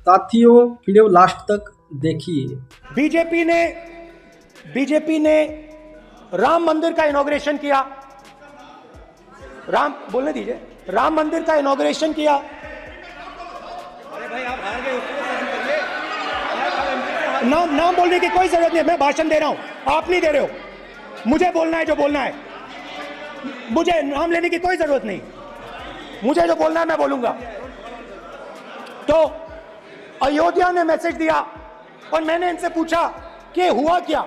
साथियों, video last तक देखिए। बीजेपी ने राम मंदिर का इनॉग्रेशन किया। बोलने दीजिए। राम मंदिर का इनॉग्रेशन किया। अरे भाई, आप हार गए, उसको सहन करिए। नाम बोलने की कोई जरूरत नहीं है। मैं भाषण दे रहा हूं, आप नहीं दे रहे हो। मुझे बोलना है जो बोलना है। मुझे नाम लेने की कोई जरूरत नहीं। मुझे जो बोलना है मैं बोलूंगा। तो अयोध्या ने मैसेज दिया और मैंने इनसे पूछा कि हुआ क्या,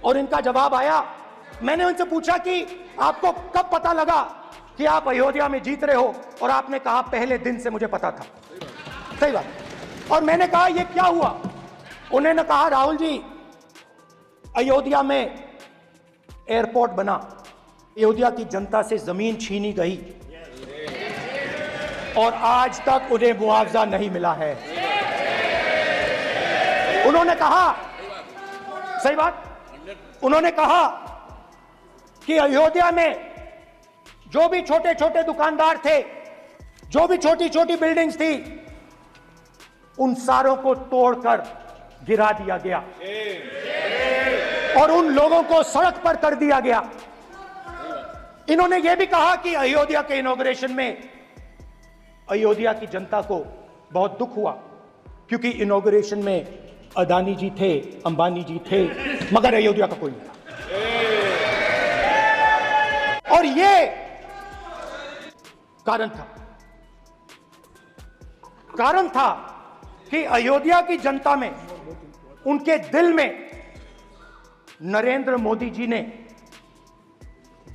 और इनका जवाब आया। मैंने उनसे पूछा कि आपको कब पता लगा कि आप अयोध्या में जीत रहे हो, और आपने कहा पहले दिन से मुझे पता था। सही बात। और मैंने कहा ये क्या हुआ। उन्होंने कहा राहुल जी, अयोध्या में एयरपोर्ट बना, अयोध्या की जनता से जमीन छीनी गई और आज तक उन्हें मुआवजा नहीं मिला है। उन्होंने कहा, सही बात, उन्होंने कहा कि अयोध्या में जो भी छोटे छोटे दुकानदार थे, जो भी छोटी छोटी बिल्डिंग्स थी, उन सारों को तोड़कर गिरा दिया गया और उन लोगों को सड़क पर कर दिया गया। इन्होंने यह भी कहा कि अयोध्या के इनॉग्रेशन में अयोध्या की जनता को बहुत दुख हुआ, क्योंकि इनॉग्रेशन में अदानी जी थे, अंबानी जी थे, मगर अयोध्या का कोई नहीं था। और ये कारण था कि अयोध्या की जनता में, उनके दिल में नरेंद्र मोदी जी ने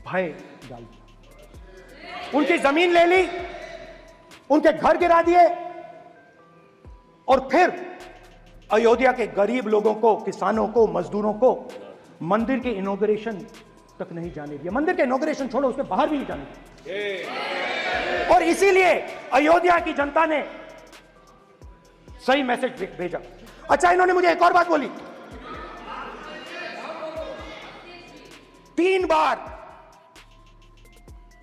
भय डाल दिया। उनकी जमीन ले ली, उनके घर गिरा दिए, और फिर अयोध्या के गरीब लोगों को, किसानों को, मजदूरों को मंदिर के इनॉग्रेशन तक नहीं जाने दिया। मंदिर के इनॉग्रेशन छोड़ो, उसके बाहर भी नहीं जाने दिया। और इसीलिए अयोध्या की जनता ने सही मैसेज भेजा। अच्छा, इन्होंने मुझे एक और बात बोली। 3 बार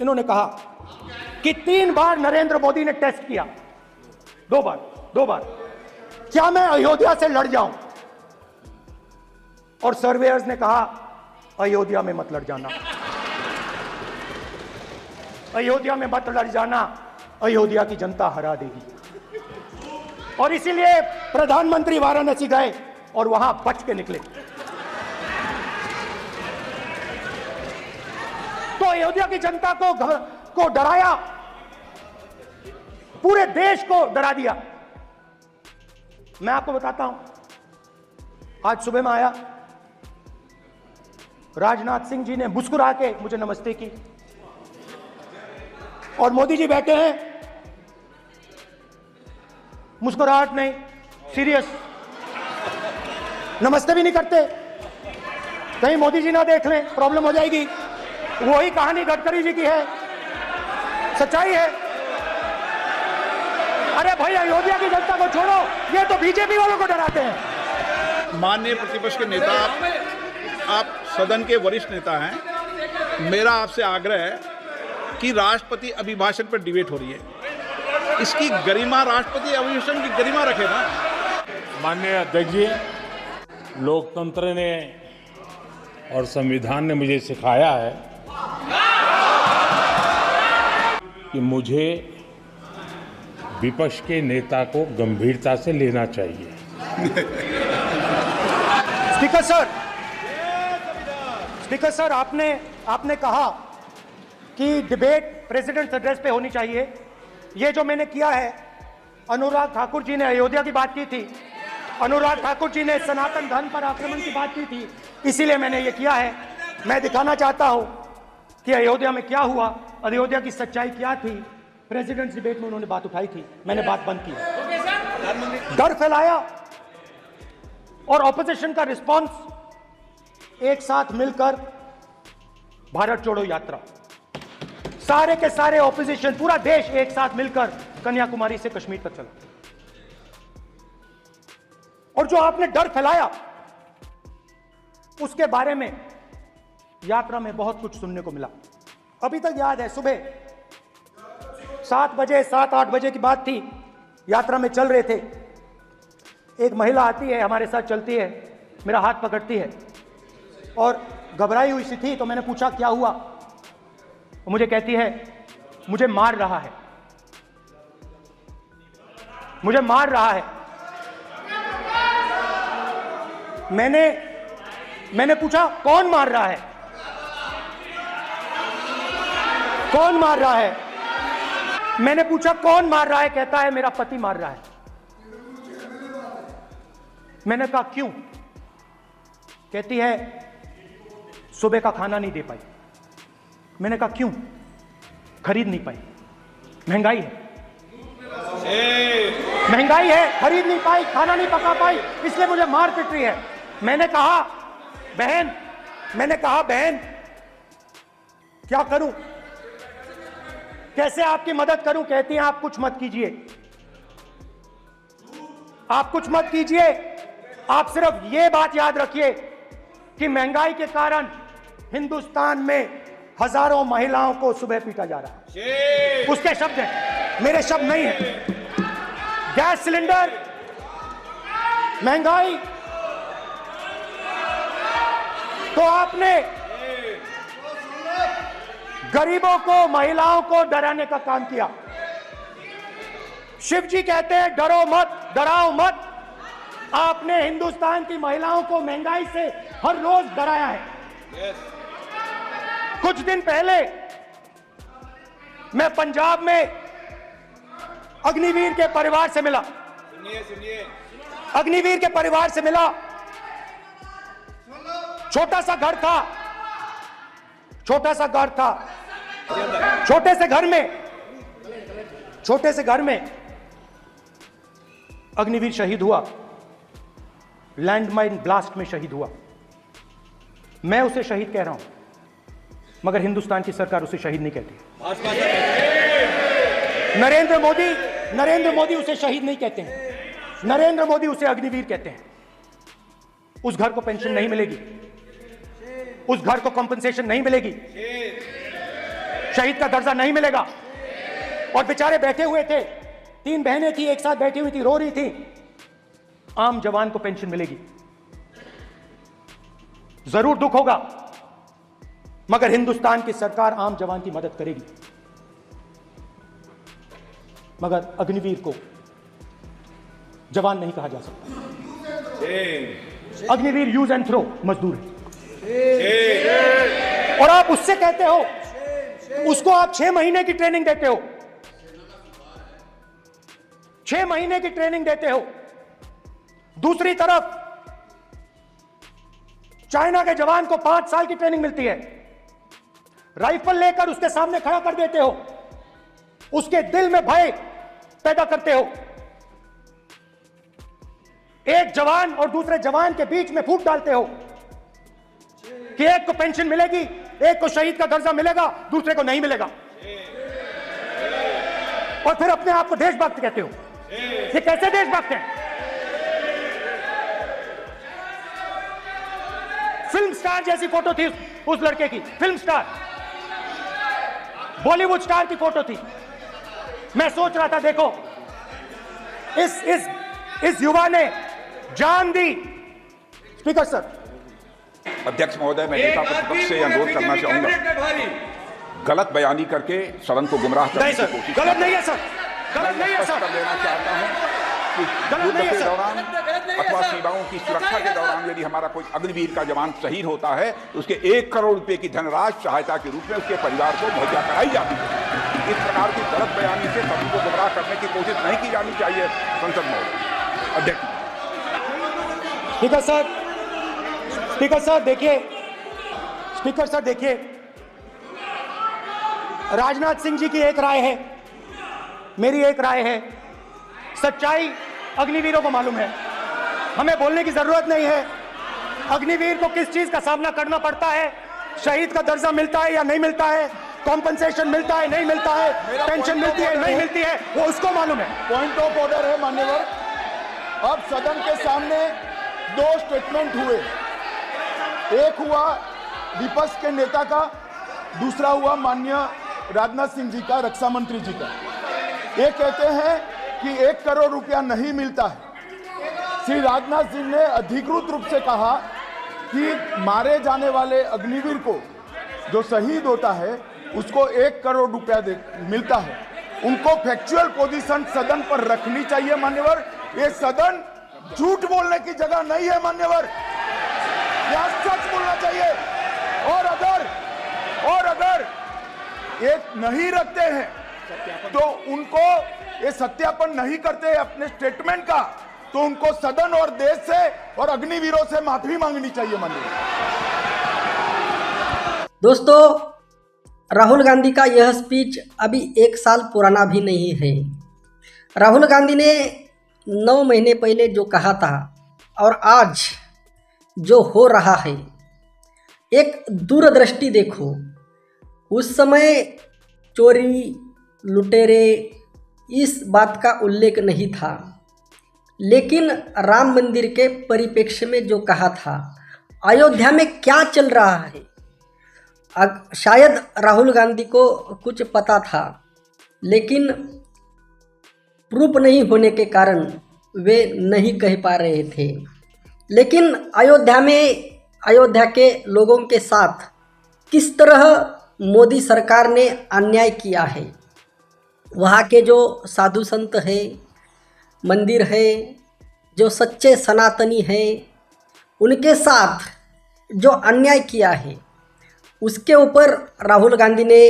इन्होंने कहा कि 3 बार नरेंद्र मोदी ने टेस्ट किया। 2 बार क्या मैं अयोध्या से लड़ जाऊं? और सर्वेयर्स ने कहा अयोध्या में मत लड़ जाना, अयोध्या में मत लड़ जाना, अयोध्या की जनता हरा देगी। और इसीलिए प्रधानमंत्री वाराणसी गए और वहां बच के निकले। तो अयोध्या की जनता को डराया, पूरे देश को डरा दिया। मैं आपको बताता हूं, आज सुबह में आया, राजनाथ सिंह जी ने मुस्कुरा के मुझे नमस्ते की, और मोदी जी बैठे हैं, मुस्कुराहट नहीं, सीरियस, नमस्ते भी नहीं करते। कहीं मोदी जी ना देख लें, प्रॉब्लम हो जाएगी। वही कहानी गडकरी जी की है, सच्चाई है। अरे भाई, अयोध्या की जनता को छोड़ो, ये तो बीजेपी वालों को डराते हैं। माननीय प्रतिपक्ष के नेता, आप सदन के वरिष्ठ नेता हैं। मेरा आपसे आग्रह है कि राष्ट्रपति अभिभाषण पर डिबेट हो रही है, इसकी गरिमा, राष्ट्रपति अभिभाषण की गरिमा रखे ना। माननीय अध्यक्ष जी, लोकतंत्र ने और संविधान ने मुझे सिखाया है कि मुझे विपक्ष के नेता को गंभीरता से लेना चाहिए। स्पीकर सर, आपने कहा कि डिबेट प्रेसिडेंट एड्रेस पे होनी चाहिए। ये जो मैंने किया है, अनुराग ठाकुर जी ने अयोध्या की बात की थी, अनुराग ठाकुर जी ने सनातन धर्म पर आक्रमण की बात की थी, इसीलिए मैंने ये किया है। मैं दिखाना चाहता हूं कि अयोध्या में क्या हुआ, अयोध्या की सच्चाई क्या थी। प्रेसिडेंट डिबेट में उन्होंने बात उठाई थी, मैंने बात बंद की। डर फैलाया और ऑपोजिशन का रिस्पांस, एक साथ मिलकर भारत जोड़ो यात्रा, सारे के सारे ऑपोजिशन, पूरा देश एक साथ मिलकर कन्याकुमारी से कश्मीर तक चला। और जो आपने डर फैलाया, उसके बारे में यात्रा में बहुत कुछ सुनने को मिला। अभी तक याद है, सुबह 7 बजे 7-8 बजे की बात थी, यात्रा में चल रहे थे एक महिला आती है, हमारे साथ चलती है, मेरा हाथ पकड़ती है और घबराई हुई सी थी, तो मैंने पूछा क्या हुआ। वो मुझे कहती है मुझे मार रहा है, मुझे मार रहा है। मैंने पूछा कौन मार रहा है, कौन मार रहा है। मैंने पूछा कौन मार रहा है, कहता है मेरा पति मार रहा है। मैंने कहा क्यों, कहती है सुबह का खाना नहीं दे पाई। मैंने कहा क्यों, खरीद नहीं पाई, महंगाई है, महंगाई है, खरीद नहीं पाई, खाना नहीं पका पाई, इसलिए मुझे मार पिट रही है। मैंने कहा बहन क्या करूं, कैसे आपकी मदद करूं। कहती हैं आप कुछ मत कीजिए, आप कुछ मत कीजिए, आप सिर्फ ये बात याद रखिए कि महंगाई के कारण हिंदुस्तान में हजारों महिलाओं को सुबह पीटा जा रहा है। उसके शब्द हैं, मेरे शब्द नहीं है। गैस सिलेंडर, महंगाई, तो आपने गरीबों को, महिलाओं को डराने का काम किया। शिव जी कहते हैं डरो मत, डराओ मत। आपने हिंदुस्तान की महिलाओं को महंगाई से हर रोज डराया है। कुछ दिन पहले मैं पंजाब में अग्निवीर के परिवार से मिला। सुनिए अग्निवीर के परिवार से मिला। छोटा सा घर था, छोटा सा घर था, छोटे से घर में अग्निवीर शहीद हुआ, लैंडमाइन ब्लास्ट में शहीद हुआ। मैं उसे शहीद कह रहा हूं, मगर हिंदुस्तान की सरकार उसे शहीद नहीं कहती। नरेंद्र मोदी उसे शहीद नहीं कहते हैं, नरेंद्र मोदी उसे अग्निवीर कहते हैं। उस घर को पेंशन नहीं मिलेगी, उस घर को कंपनसेशन नहीं मिलेगी, शहीद का दर्जा नहीं मिलेगा। और बेचारे बैठे हुए थे, 3 बहनें थी, एक साथ बैठी हुई थी, रो रही थी। आम जवान को पेंशन मिलेगी, जरूर दुख होगा, मगर हिंदुस्तान की सरकार आम जवान की मदद करेगी। मगर अग्निवीर को जवान नहीं कहा जा सकता। अग्निवीर यूज एंड थ्रो मजदूर है। और आप उससे कहते हो, उसको आप 6 महीने की ट्रेनिंग देते हो, 6 महीने की ट्रेनिंग देते हो। दूसरी तरफ चाइना के जवान को 5 साल की ट्रेनिंग मिलती है। राइफल लेकर उसके सामने खड़ा कर देते हो, उसके दिल में भय पैदा करते हो। एक जवान और दूसरे जवान के बीच में फूट डालते हो कि एक को पेंशन मिलेगी, एक को शहीद का दर्जा मिलेगा, दूसरे को नहीं मिलेगा। और फिर अपने आप को देशभक्त कहते हो। ये कैसे देशभक्त हैं? फिल्म स्टार जैसी फोटो थी उस लड़के की, फिल्म स्टार, बॉलीवुड स्टार की फोटो थी। मैं सोच रहा था देखो, इस युवा ने जान दी। Speaker sir. अध्यक्ष महोदय, मैं नेता प्रतिपक्ष से अनुरोध करना चाहूंगा, गलत बयानी करके सदन को गुमराह करने की कोशिश गलत नहीं है सर, गलत नहीं है सर। कर लेना चाहता हूं कि युद्ध के दौरान अथवा सीमाओं की सुरक्षा के दौरान यदि हमारा कोई अग्निवीर का जवान शहीद होता है तो उसके 1 करोड़ रुपए की धनराशि सहायता के रूप में उसके परिवार को मुहैया कराई जाती है। इस प्रकार की गलत बयानी से सभी को गुमराह करने की कोशिश नहीं की जानी चाहिए। संसद महोदय। अध्यक्ष। स्पीकर सर देखिए, राजनाथ सिंह जी की एक राय है, मेरी एक राय है। सच्चाई अग्निवीरों को मालूम है, हमें बोलने की जरूरत नहीं है। अग्निवीर को किस चीज का सामना करना पड़ता है, शहीद का दर्जा मिलता है या नहीं मिलता है, कॉम्पनसेशन मिलता है नहीं मिलता है, पेंशन मिलती है नहीं मिलती है, वो उसको मालूम है। पॉइंट ऑफ ऑर्डर है मान्यवर। अब सदन के सामने 2 स्टेटमेंट हुए, एक हुआ विपक्ष के नेता का, दूसरा हुआ माननीय राजनाथ सिंह जी का, रक्षा मंत्री जी का। ये कहते हैं कि 1 करोड़ रुपया नहीं मिलता है। श्री राजनाथ सिंह ने अधिकृत रूप से कहा कि मारे जाने वाले अग्निवीर को जो शहीद होता है उसको 1 करोड़ रुपया मिलता है। उनको फैक्चुअल पोजीशन सदन पर रखनी चाहिए मान्यवर। ये सदन झूठ बोलने की जगह नहीं है मान्यवर, यह सच बोलना चाहिए। और अगर ये नहीं रखते हैं तो उनको ये सत्यापन नहीं करते अपने स्टेटमेंट का, तो उनको सदन और देश से और अग्निवीरों से माफी मांगनी चाहिए माननीय। दोस्तों, राहुल गांधी का यह स्पीच अभी 1 साल पुराना भी नहीं है। राहुल गांधी ने 9 महीने पहले जो कहा था और आज जो हो रहा है, एक दूरदृष्टि देखो। उस समय चोरी, लुटेरे, इस बात का उल्लेख नहीं था, लेकिन राम मंदिर के परिप्रेक्ष्य में जो कहा था, अयोध्या में क्या चल रहा है, शायद राहुल गांधी को कुछ पता था, लेकिन प्रूफ नहीं होने के कारण वे नहीं कह पा रहे थे। लेकिन अयोध्या के लोगों के साथ किस तरह मोदी सरकार ने अन्याय किया है, वहाँ के जो साधु संत हैं, मंदिर है, जो सच्चे सनातनी हैं, उनके साथ जो अन्याय किया है, उसके ऊपर राहुल गांधी ने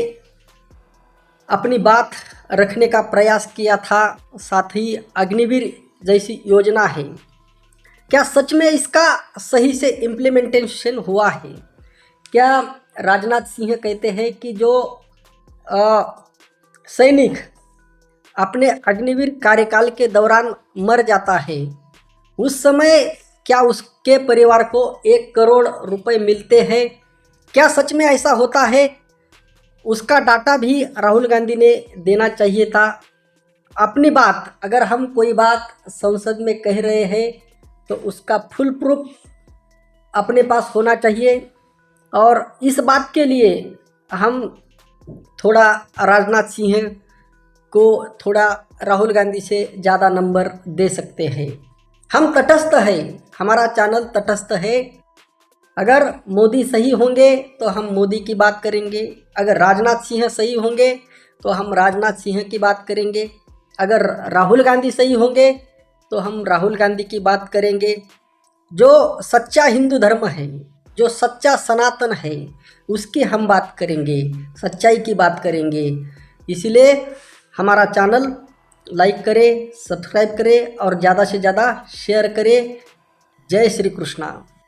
अपनी बात रखने का प्रयास किया था। साथ ही अग्निवीर जैसी योजना है, क्या सच में इसका सही से इम्प्लीमेंटेशन हुआ है? क्या राजनाथ सिंह कहते हैं कि जो सैनिक अपने अग्निवीर कार्यकाल के दौरान मर जाता है, उस समय क्या उसके परिवार को 1 करोड़ रुपए मिलते हैं? क्या सच में ऐसा होता है? उसका डाटा भी राहुल गांधी ने देना चाहिए था। अपनी बात, अगर हम कोई बात संसद में कह रहे हैं तो उसका फुल प्रूफ अपने पास होना चाहिए। और इस बात के लिए हम थोड़ा राजनाथ सिंह को थोड़ा राहुल गांधी से ज़्यादा नंबर दे सकते हैं। हम तटस्थ है, हमारा चैनल तटस्थ है। अगर मोदी सही होंगे तो हम मोदी की बात करेंगे, अगर राजनाथ सिंह सही होंगे तो हम राजनाथ सिंह की बात करेंगे, अगर राहुल गांधी सही होंगे तो हम राहुल गांधी की बात करेंगे। जो सच्चा हिंदू धर्म है, जो सच्चा सनातन है, उसकी हम बात करेंगे, सच्चाई की बात करेंगे। इसलिए हमारा चैनल लाइक करें, सब्सक्राइब करें और ज़्यादा से ज़्यादा शेयर करें। जय श्री कृष्णा।